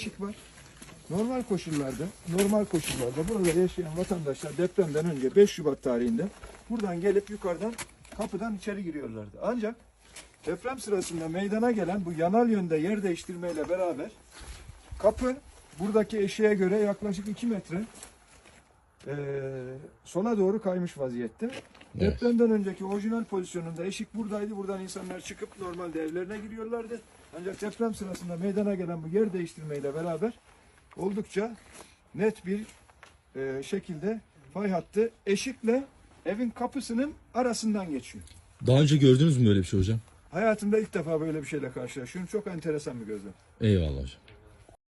Eşik var. Normal koşullarda burada yaşayan vatandaşlar depremden önce 5 Şubat tarihinde buradan gelip yukarıdan kapıdan içeri giriyorlardı. Ancak deprem sırasında meydana gelen bu yanal yönde yer değiştirmeyle beraber kapı buradaki eşiğe göre yaklaşık 2 metre sola doğru kaymış vaziyette. Evet. Depremden önceki orijinal pozisyonunda eşik buradaydı. Buradan insanlar çıkıp normalde evlerine giriyorlardı. Ancak deprem sırasında meydana gelen bu yer değiştirmeyle beraber oldukça net bir şekilde fay hattı eşikle evin kapısının arasından geçiyor. Daha önce gördünüz mü böyle bir şey hocam? Hayatımda ilk defa böyle bir şeyle karşılaşıyorum. Çok enteresan bir gözlem. Eyvallah hocam.